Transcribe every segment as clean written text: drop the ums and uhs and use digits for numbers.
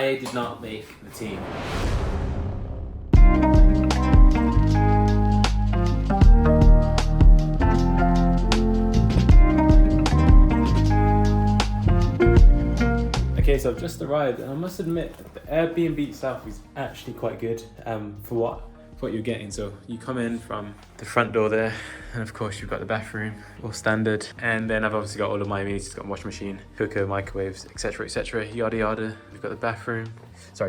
I did not make the team. Okay, so I've just arrived, and I must admit, the Airbnb itself is actually quite good for what you're getting. So you come in from the front door there, and of course you've got the bathroom, all standard. And then I've obviously got all of my amenities, got a washing machine, cooker, microwaves, etc., yada yada. We've got the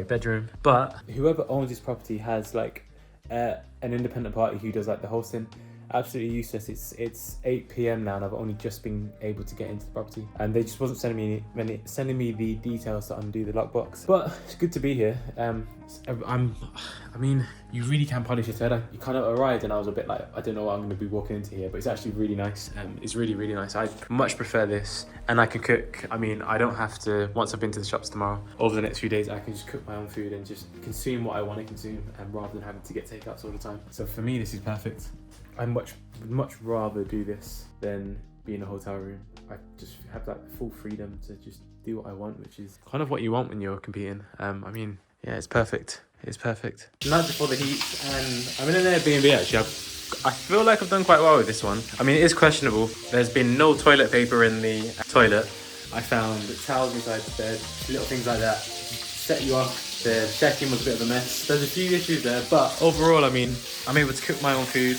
bedroom. But whoever owns this property has like an independent party who does like the hosting. Absolutely useless. It's 8 p.m. now, and I've only just been able to get into the property, and they just wasn't sending me the details to undo the lockbox. But it's good to be here. I mean, you really can polish your head. You kind of arrived, and I was a bit like, I don't know what I'm going to be walking into here, but it's actually really nice. It's really, really nice. I much prefer this, and I can cook. I mean, I don't have to. Once I've been to the shops tomorrow, over the next few days, I can just cook my own food and just consume what I want to consume, rather than having to get takeouts all the time. So for me, this is perfect. I would much rather do this than be in a hotel room. I just have that full freedom to just do what I want, which is kind of what you want when you're competing. I mean, yeah, it's perfect. It's perfect. Night before the heat, and I'm in an Airbnb actually. I feel like I've done quite well with this one. I mean, it is questionable. There's been no toilet paper in the toilet. I found towels inside the bed, little things like that. Set you off. The check-in was a bit of a mess. There's a few issues there, but overall, I mean, I'm able to cook my own food.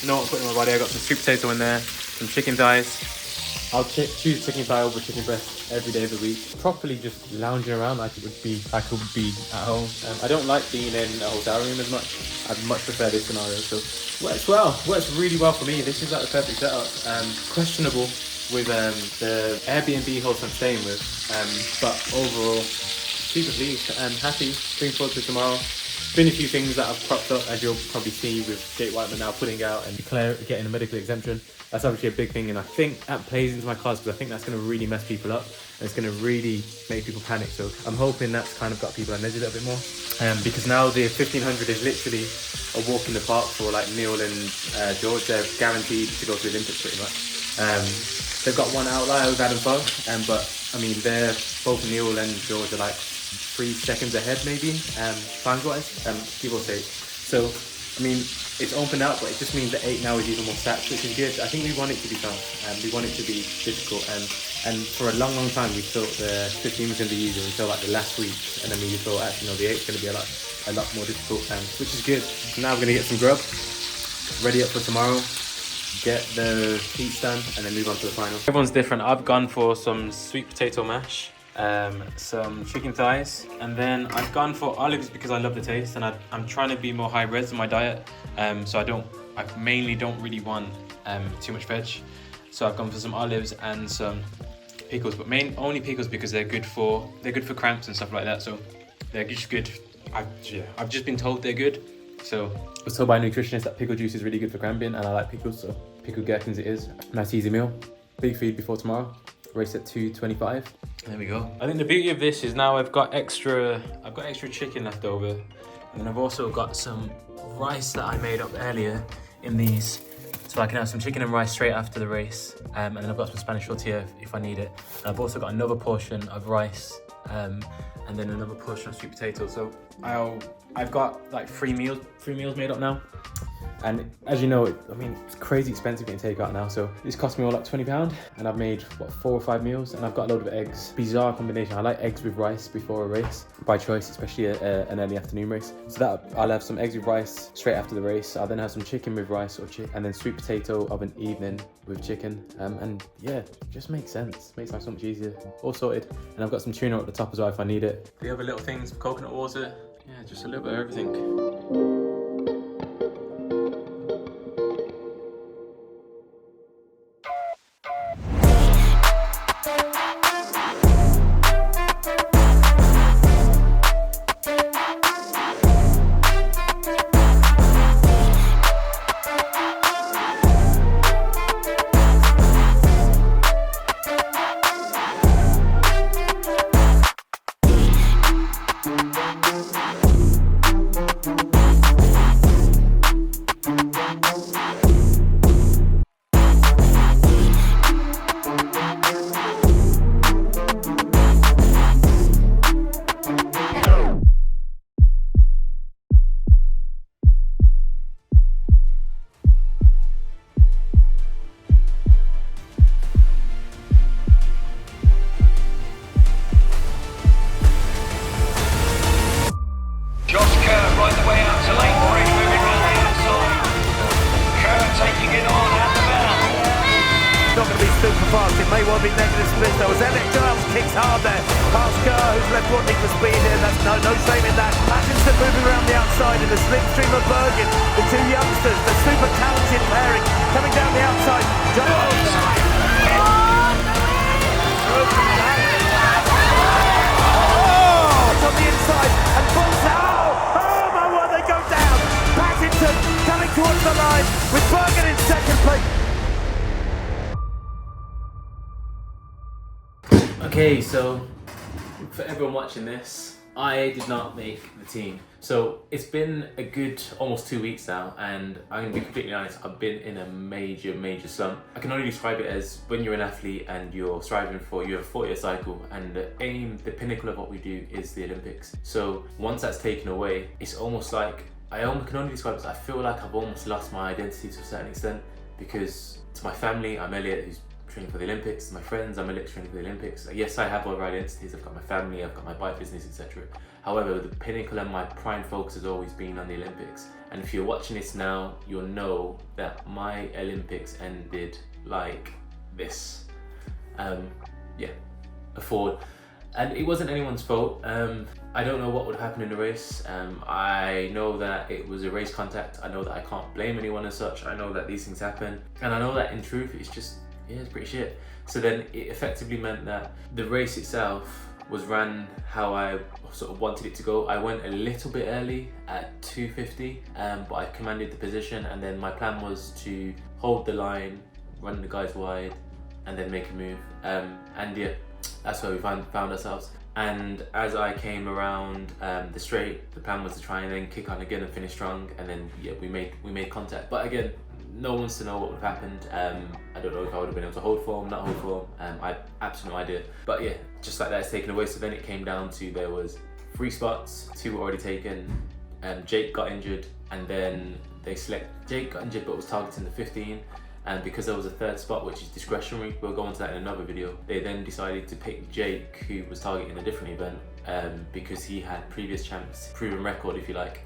You know what I'm putting in my body. I got some sweet potato in there, some chicken thighs. I'll choose chicken thigh over chicken breast every day of the week. Properly just lounging around like I could be at home. I don't like being in a hotel room as much. I'd much prefer this scenario. So works really well for me. This is like the perfect setup. Questionable with the Airbnb host I'm staying with, but overall super pleased and happy. Looking forward to tomorrow. Been a few things that have cropped up, as you'll probably see, with Jake Whiteman now putting out and Claire getting a medical exemption. That's obviously a big thing, and I think that plays into my cards because I think that's going to really mess people up, and it's going to really make people panic. So I'm hoping that's kind of got people on edge a little bit more, because now the 1500 is literally a walk in the park for like Neil and George. They're guaranteed to go to the Olympics pretty much. They've got one outlier with Adam Fogg, but I mean, they're both Neil and George are like 3 seconds ahead maybe, times wise, give or take. So I mean, it's opened out, but it just means that 8 now is even more stacked, which is good. I think we want it to be fun, and we want it to be difficult, and for a long time we thought the 15 was going to be easier until like the last week, and then we thought actually no, the 8 is going to be a lot more difficult, which is good. Now we're going to get some grub, ready up for tomorrow, get the heats done, and then move on to the final. Everyone's different. I've gone for some sweet potato mash, some chicken thighs, and then I've gone for olives because I love the taste, and I'm trying to be more high res in my diet, so I mainly don't really want too much veg, so I've gone for some olives and some pickles, but only pickles because they're good for cramps and stuff like that, so they're just good. I've just been told they're good. So I was told by a nutritionist that pickle juice is really good for cramping, and I like pickles, so pickled gherkins it is. Nice easy meal. Big feed before tomorrow. Race at 2:25. There we go. I think the beauty of this is now I've got extra chicken left over, and then I've also got some rice that I made up earlier in these, so I can have some chicken and rice straight after the race, and then I've got some Spanish tortilla if I need it. And I've also got another portion of rice, and then another portion of sweet potato. So I've got like three meals made up now. And as you know, I mean, it's crazy expensive getting takeout now. So this cost me all like £20, and I've made, 4 or 5 meals, and I've got a load of eggs. Bizarre combination. I like eggs with rice before a race, by choice, especially an early afternoon race. So that I'll have some eggs with rice straight after the race. I'll then have some chicken with rice and then sweet potato of an evening with chicken. And yeah, it just makes sense. Makes life so much easier. All sorted. And I've got some tuna at the top as well if I need it. The other little things, coconut water. Yeah, just a little bit of everything. fast. It may well be negative split though, as Elliot Giles kicks hard there. Past Kerr, who's left wanting for speed here. That's no shame in that. Pattinson moving around the outside in the slipstream of Bergen. The two youngsters, the super talented pairing, coming down the outside. It's on the inside, and Bolts out! Oh my word, they go down! Pattinson coming towards the line with Bergen in second place. Okay, so for everyone watching this, I did not make the team. So it's been a good almost 2 weeks now, and I'm gonna be completely honest, I've been in a major slump. I can only describe it as when you're an athlete and you're striving for your 40-year cycle, and the aim, the pinnacle of what we do is the Olympics. So once that's taken away, it's almost like, can only describe it as I feel like I've almost lost my identity to a certain extent, because to my family, I'm Elliot, who's training for the Olympics. To my friends, I'm Elliot training for the Olympics. Yes, I have other identities. I've got my family, I've got my bike business, etc. However, the pinnacle and my prime focus has always been on the Olympics. And if you're watching this now, you'll know that my Olympics ended like this. A Ford. And it wasn't anyone's fault. I don't know what would happen in the race. I know that it was a race contact. I know that I can't blame anyone as such. I know that these things happen. And I know that in truth, it's just, it's pretty shit. So then it effectively meant that the race itself was ran how I sort of wanted it to go. I went a little bit early at 2:50, but I commanded the position, and then my plan was to hold the line, run the guys wide, and then make a move. And yeah, that's where we found ourselves. And as I came around the straight, the plan was to try and then kick on again and finish strong, and then yeah, we made contact. But again, no one wants to know what would have happened. I don't know if I would have been able to hold form, not hold form. I have absolutely no idea. But yeah, just like that, it's taken away. So then it came down to, there was 3 spots, 2 were already taken. Jake got injured, and then Jake got injured but was targeting the 15. And because there was a 3rd spot, which is discretionary, we'll go into that in another video, they then decided to pick Jake, who was targeting a different event, because he had previous champs, proven record if you like,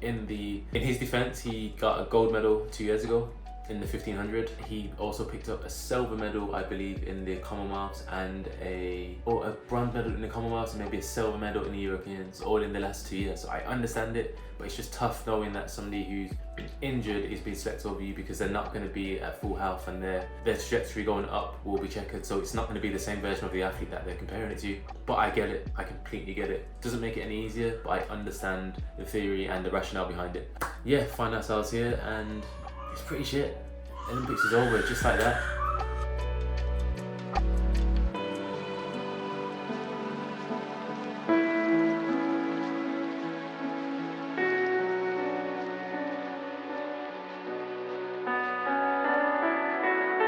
in his defense, he got a gold medal 2 years ago in the 1500. He also picked up a silver medal, I believe, in the Commonwealths, and a bronze medal in the Commonwealths, and maybe a silver medal in the Europeans, all in the last 2 years. So I understand it, but it's just tough knowing that somebody who's been injured is being selected over you, because they're not going to be at full health, and their trajectory going up will be checkered. So it's not going to be the same version of the athlete that they're comparing it to. But I get it, I completely get it. Doesn't make it any easier, but I understand the theory and the rationale behind it. Yeah, find ourselves here, and it's pretty shit. Olympics is over, just like that.